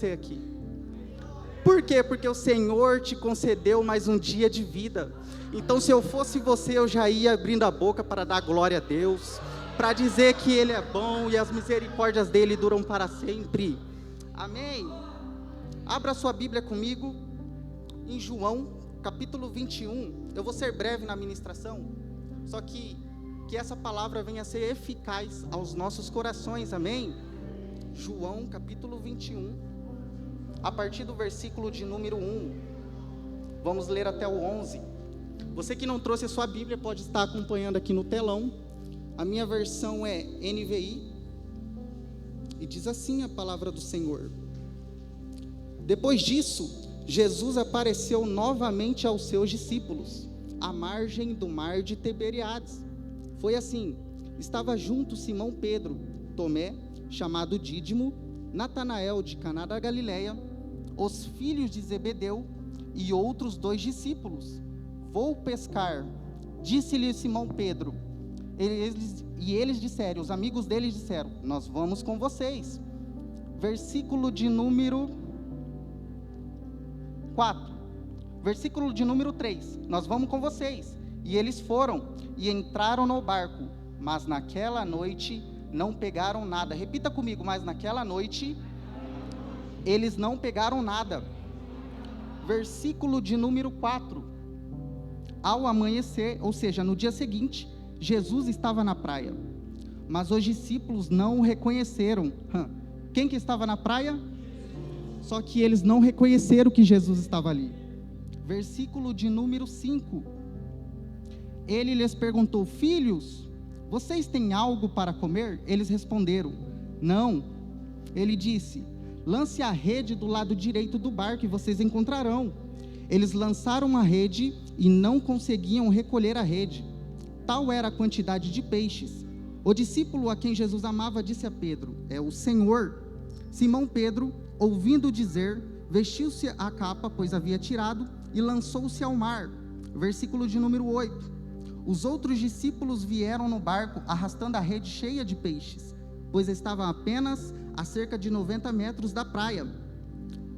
você aqui. Por quê? Porque o Senhor te concedeu mais um dia de vida. Então, se eu fosse você, eu já ia abrindo a boca para dar glória a Deus, para dizer que Ele é bom e as misericórdias dEle duram para sempre. Amém? Abra sua Bíblia comigo em João, capítulo 21. Eu vou ser breve na ministração, só que essa palavra venha a ser eficaz aos nossos corações, amém? João, capítulo 21. A partir do versículo de número 1, vamos ler até o 11. Você que não trouxe a sua Bíblia, pode estar acompanhando aqui no telão. A minha versão é NVI, e diz assim a palavra do Senhor. Depois disso, Jesus apareceu novamente aos seus discípulos, à margem do mar de Tiberíades. Foi assim: estava junto Simão Pedro, Tomé, chamado Dídimo, Natanael de Caná da Galileia, os filhos de Zebedeu e outros 2 discípulos. Vou pescar, disse-lhe Simão Pedro. Eles disseram, os amigos deles disseram, nós vamos com vocês. Versículo de número 4. Versículo de número 3, nós vamos com vocês. E eles foram e entraram no barco, mas naquela noite não pegaram nada. Repita comigo, mas naquela noite eles não pegaram nada. Versículo de número 4. Ao amanhecer, ou seja, no dia seguinte, Jesus estava na praia, mas os discípulos não o reconheceram. Quem que estava na praia? Só que eles não reconheceram que Jesus estava ali. Versículo de número 5. Ele lhes perguntou: filhos, vocês têm algo para comer? Eles responderam: não. Ele disse: lance a rede do lado direito do barco e vocês encontrarão. Eles lançaram a rede e não conseguiam recolher a rede. Tal era a quantidade de peixes. O discípulo a quem Jesus amava disse a Pedro: é o Senhor. Simão Pedro, ouvindo dizer, vestiu-se a capa, pois havia tirado, e lançou-se ao mar. Versículo de número 8. Os outros discípulos vieram no barco, arrastando a rede cheia de peixes, pois estavam apenas a cerca de 90 metros da praia.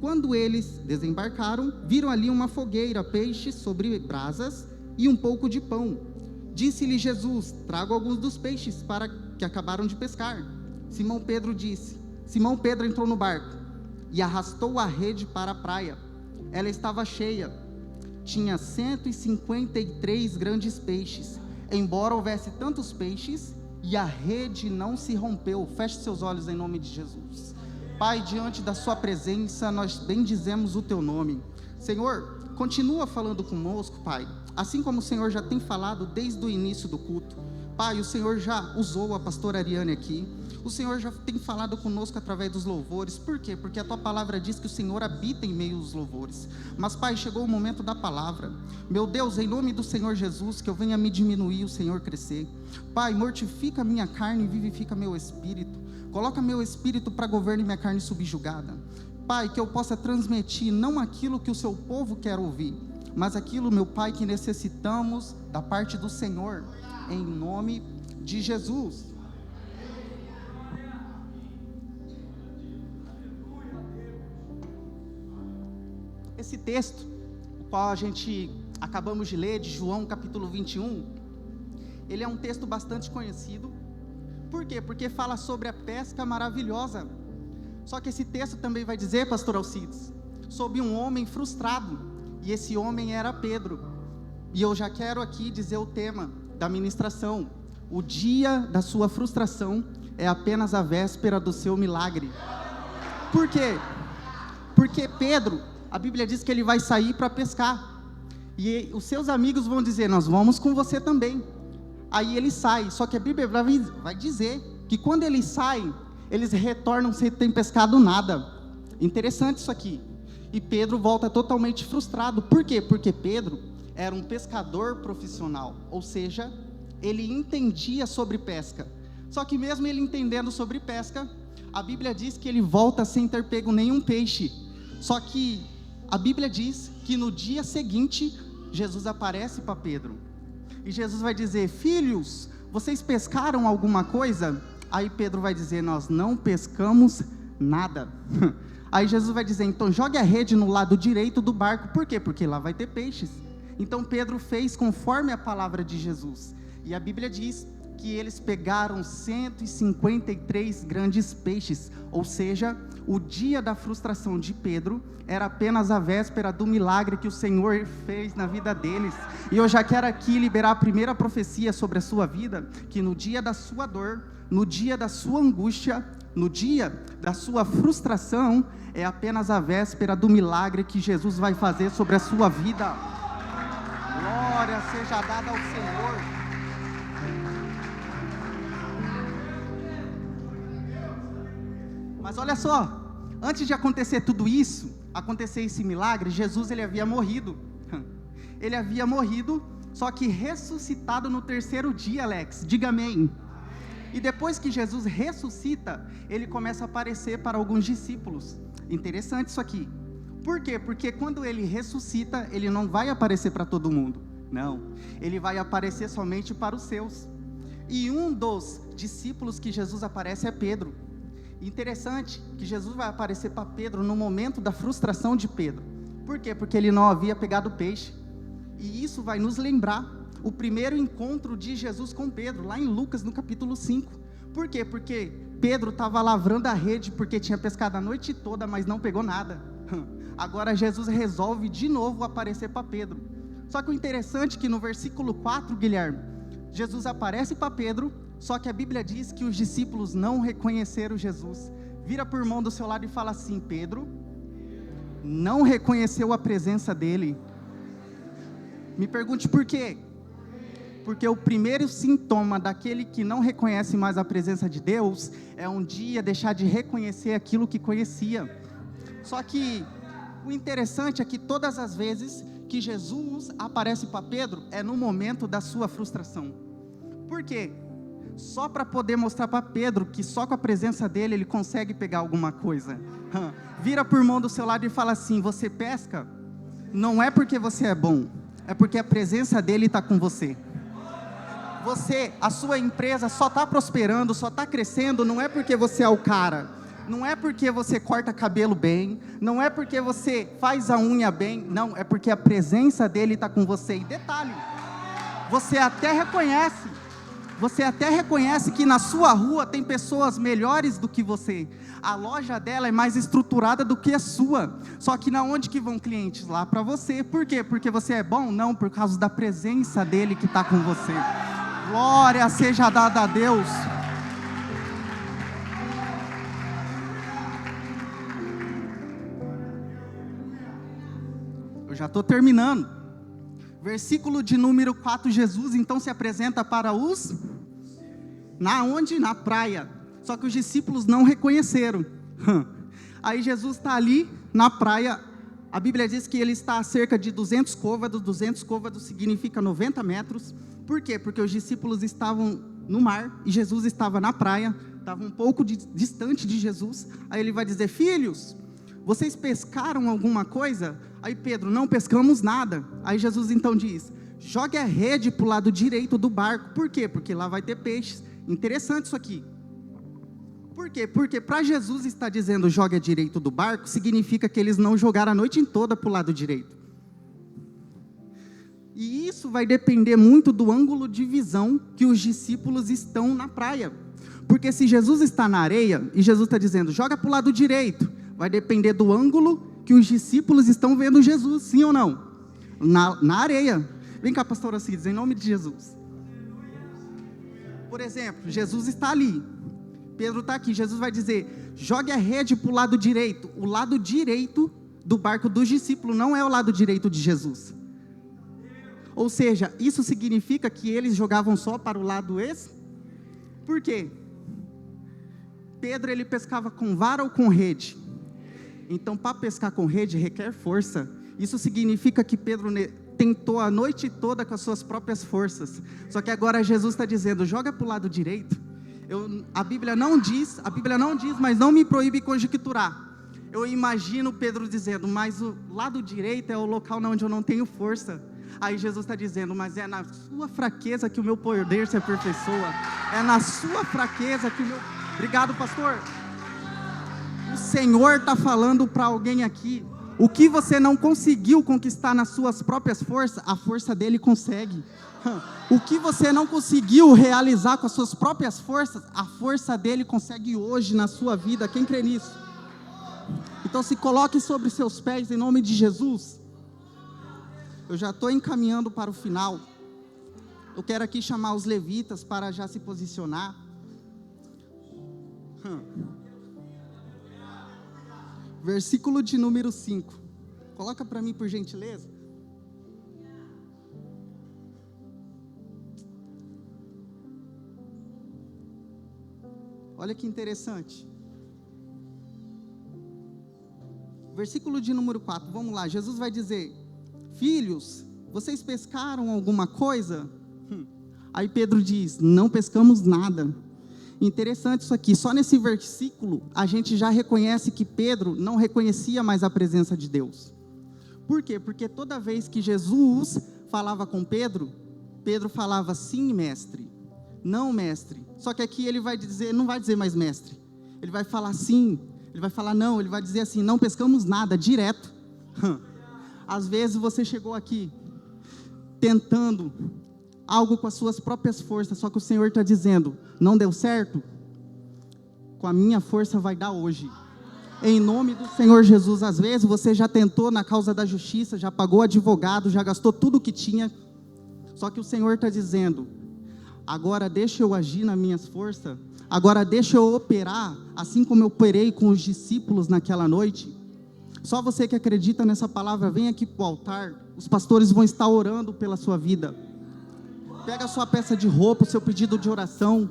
Quando eles desembarcaram, viram ali uma fogueira, peixes sobre brasas e um pouco de pão. Disse-lhe Jesus: traga alguns dos peixes para que acabaram de pescar. Simão Pedro entrou no barco e arrastou a rede para a praia. Ela estava cheia, tinha 153 grandes peixes, embora houvesse tantos peixes, e a rede não se rompeu. Feche seus olhos em nome de Jesus. Pai, diante da sua presença, nós bendizemos o teu nome. Senhor, continua falando conosco, Pai, assim como o Senhor já tem falado desde o início do culto. Pai, o Senhor já usou a pastora Ariane aqui, o Senhor já tem falado conosco através dos louvores. Por quê? Porque a tua palavra diz que o Senhor habita em meio aos louvores. Mas, Pai, chegou o momento da palavra. Meu Deus, em nome do Senhor Jesus, que eu venha me diminuir, o Senhor crescer. Pai, mortifica a minha carne e vivifica meu espírito. Coloca meu espírito para governar minha carne subjugada. Pai, que eu possa transmitir não aquilo que o seu povo quer ouvir, mas aquilo, meu Pai, que necessitamos da parte do Senhor, em nome de Jesus. Esse texto, o qual a gente acabamos de ler, de João capítulo 21, ele é um texto bastante conhecido. Por quê? Porque fala sobre a pesca maravilhosa. Só que esse texto também vai dizer, pastor Alcides, sobre um homem frustrado, e esse homem era Pedro. E eu já quero aqui dizer o tema da ministração: o dia da sua frustração é apenas a véspera do seu milagre. Por quê? Porque Pedro, a Bíblia diz que ele vai sair para pescar, e os seus amigos vão dizer: nós vamos com você também. Aí ele sai, só que a Bíblia vai dizer que quando eles saem, eles retornam sem ter pescado nada. Interessante isso aqui. E Pedro volta totalmente frustrado. Por quê? Porque Pedro era um pescador profissional, ou seja, ele entendia sobre pesca. Só que mesmo ele entendendo sobre pesca, a Bíblia diz que ele volta sem ter pego nenhum peixe. Só que a Bíblia diz que no dia seguinte, Jesus aparece para Pedro. E Jesus vai dizer: filhos, vocês pescaram alguma coisa? Aí Pedro vai dizer: nós não pescamos nada. Aí Jesus vai dizer, então jogue a rede no lado direito do barco. Por quê? Porque lá vai ter peixes. Então Pedro fez conforme a palavra de Jesus. E a Bíblia diz que eles pegaram 153 grandes peixes. Ou seja, o dia da frustração de Pedro era apenas a véspera do milagre que o Senhor fez na vida deles. E eu já quero aqui liberar a primeira profecia sobre a sua vida, que no dia da sua dor, no dia da sua angústia, no dia da sua frustração, é apenas a véspera do milagre que Jesus vai fazer sobre a sua vida. Glória seja dada ao Senhor. Mas olha só, antes de acontecer tudo isso, acontecer esse milagre, Jesus ele havia morrido. Ele havia morrido, só que ressuscitado no terceiro dia, Alex. Diga amém. E depois que Jesus ressuscita, ele começa a aparecer para alguns discípulos. Interessante isso aqui. Por quê? Porque quando ele ressuscita, ele não vai aparecer para todo mundo. Não, ele vai aparecer somente para os seus. E um dos discípulos que Jesus aparece é Pedro. Interessante que Jesus vai aparecer para Pedro no momento da frustração de Pedro. Por quê? Porque ele não havia pegado peixe. E isso vai nos lembrar o primeiro encontro de Jesus com Pedro, lá em Lucas, no capítulo 5. Por quê? Porque Pedro estava lavrando a rede, porque tinha pescado a noite toda, mas não pegou nada. Agora Jesus resolve de novo aparecer para Pedro. Só que o interessante é que no versículo 4, Guilherme, Jesus aparece para Pedro, só que a Bíblia diz que os discípulos não reconheceram Jesus. Vira por mão do seu lado e fala assim: Pedro não reconheceu a presença dele. Me pergunte por quê? Porque o primeiro sintoma daquele que não reconhece mais a presença de Deus é um dia deixar de reconhecer aquilo que conhecia. Só que o interessante é que todas as vezes que Jesus aparece para Pedro é no momento da sua frustração. Por quê? Só para poder mostrar para Pedro que só com a presença dele ele consegue pegar alguma coisa. Vira por mão do seu lado e fala assim: você pesca? Não é porque você é bom, é porque a presença dele está com você. A sua empresa só está prosperando, só está crescendo, não é porque você é o cara, não é porque você corta cabelo bem, não é porque você faz a unha bem, não, é porque a presença dele está com você. E detalhe, você até reconhece que na sua rua tem pessoas melhores do que você. A loja dela é mais estruturada do que a sua. Só que na onde que vão clientes? Lá para você. Por quê? Porque você é bom? Não, por causa da presença dele que está com você. Glória seja dada a Deus. Eu já estou terminando. Versículo de número 4, Jesus então se apresenta para os... onde? Na praia. Só que os discípulos não reconheceram. Aí Jesus está ali na praia. A Bíblia diz que ele está a cerca de 200 côvados. 200 côvados significa 90 metros. Por quê? Porque os discípulos estavam no mar e Jesus estava na praia. Estava um pouco distante de Jesus. Aí ele vai dizer: filhos, vocês pescaram alguma coisa? Aí Pedro: não pescamos nada. Aí Jesus então diz: jogue a rede para o lado direito do barco. Por quê? Porque lá vai ter peixes. Interessante isso aqui. Por quê? Porque para Jesus estar dizendo jogue a direito do barco, significa que eles não jogaram a noite toda para o lado direito. E isso vai depender muito do ângulo de visão que os discípulos estão na praia. Porque se Jesus está na areia e Jesus está dizendo joga para o lado direito, vai depender do ângulo que os discípulos estão vendo Jesus, sim ou não? Na areia. Vem cá, pastora Cides, em nome de Jesus. Por exemplo, Jesus está ali, Pedro está aqui, Jesus vai dizer, jogue a rede para o lado direito. O lado direito do barco dos discípulos não é o lado direito de Jesus. Ou seja, isso significa que eles jogavam só para o lado esse? Por quê? Pedro, ele pescava com vara ou com rede? Então, para pescar com rede requer força. Isso significa que Pedro tentou a noite toda com as suas próprias forças. Só que agora Jesus está dizendo, joga para o lado direito. A Bíblia não diz, mas não me proíbe conjecturar. Eu imagino Pedro dizendo, mas o lado direito é o local onde eu não tenho força. Aí Jesus está dizendo, mas é na sua fraqueza que o meu poder se aperfeiçoa. É na sua fraqueza que o meu... Obrigado, pastor. O Senhor está falando para alguém aqui. O que você não conseguiu conquistar nas suas próprias forças, a força dele consegue. O que você não conseguiu realizar com as suas próprias forças, a força dele consegue hoje na sua vida. Quem crê nisso? Então se coloque sobre seus pés em nome de Jesus. Eu já estou encaminhando para o final. Eu quero aqui chamar os levitas para já se posicionar. Versículo de número 5. Coloca para mim, por gentileza. Olha que interessante. Versículo de número 4. Vamos lá. Jesus vai dizer: filhos, vocês pescaram alguma coisa? Aí Pedro diz: não pescamos nada. Interessante isso aqui, só nesse versículo a gente já reconhece que Pedro não reconhecia mais a presença de Deus. Por quê? Porque toda vez que Jesus falava com Pedro, Pedro falava: sim, mestre, não, mestre. Só que aqui ele vai dizer, não vai dizer mais mestre, ele vai falar sim, ele vai falar não, ele vai dizer assim: não pescamos nada, direto. Às vezes você chegou aqui tentando algo com as suas próprias forças, só que o Senhor está dizendo: não deu certo? Com a minha força vai dar hoje. Em nome do Senhor Jesus. Às vezes você já tentou na causa da justiça, já pagou advogado, já gastou tudo o que tinha, só que o Senhor está dizendo: agora deixa eu agir nas minhas forças, agora deixa eu operar, assim como eu operei com os discípulos naquela noite. Só você que acredita nessa palavra, vem aqui para o altar, os pastores vão estar orando pela sua vida. Pega a sua peça de roupa, o seu pedido de oração,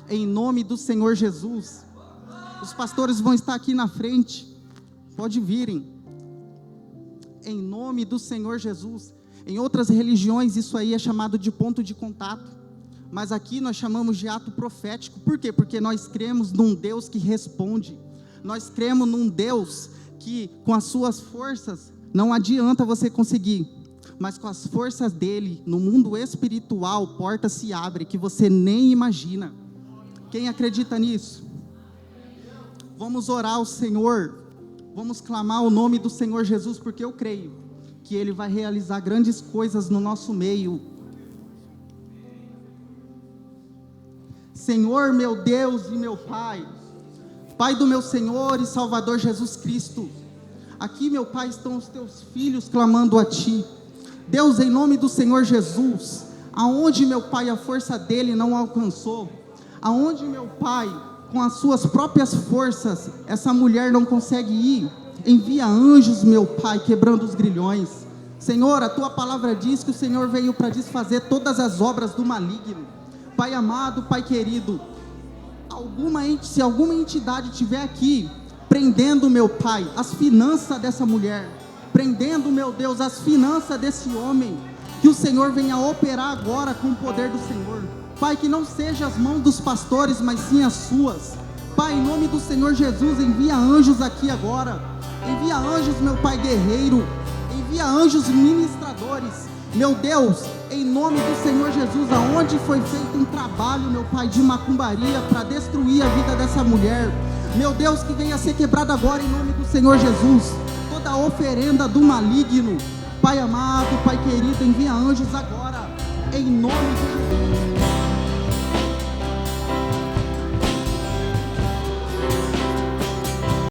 em nome do Senhor Jesus. Os pastores vão estar aqui na frente, pode virem, em nome do Senhor Jesus. Em outras religiões isso aí é chamado de ponto de contato, mas aqui nós chamamos de ato profético. Por quê? Porque nós cremos num Deus que responde, nós cremos num Deus que com as suas forças não adianta você conseguir, mas com as forças dele, no mundo espiritual, porta se abre que você nem imagina. Quem acredita nisso? Vamos orar ao Senhor, vamos clamar o nome do Senhor Jesus, porque eu creio que Ele vai realizar grandes coisas no nosso meio. Senhor, meu Deus e meu Pai, Pai do meu Senhor e Salvador Jesus Cristo, aqui, meu Pai, estão os teus filhos clamando a Ti. Deus, em nome do Senhor Jesus, aonde, meu Pai, a força dele não alcançou, aonde, meu Pai, com as suas próprias forças, essa mulher não consegue ir, envia anjos, meu Pai, quebrando os grilhões. Senhor, a Tua palavra diz que o Senhor veio para desfazer todas as obras do maligno. Pai amado, Pai querido, se alguma entidade estiver aqui, prendendo, meu Pai, as finanças dessa mulher, prendendo, meu Deus, as finanças desse homem, que o Senhor venha operar agora com o poder do Senhor. Pai, que não seja as mãos dos pastores, mas sim as suas. Pai, em nome do Senhor Jesus, envia anjos aqui agora, envia anjos, meu Pai guerreiro, envia anjos ministradores, meu Deus, em nome do Senhor Jesus, aonde foi feito um trabalho, meu Pai, de macumbaria, para destruir a vida dessa mulher, meu Deus, que venha ser quebrado agora, em nome do Senhor Jesus, toda oferenda do maligno, Pai amado, Pai querido, envia anjos agora, em nome de Jesus.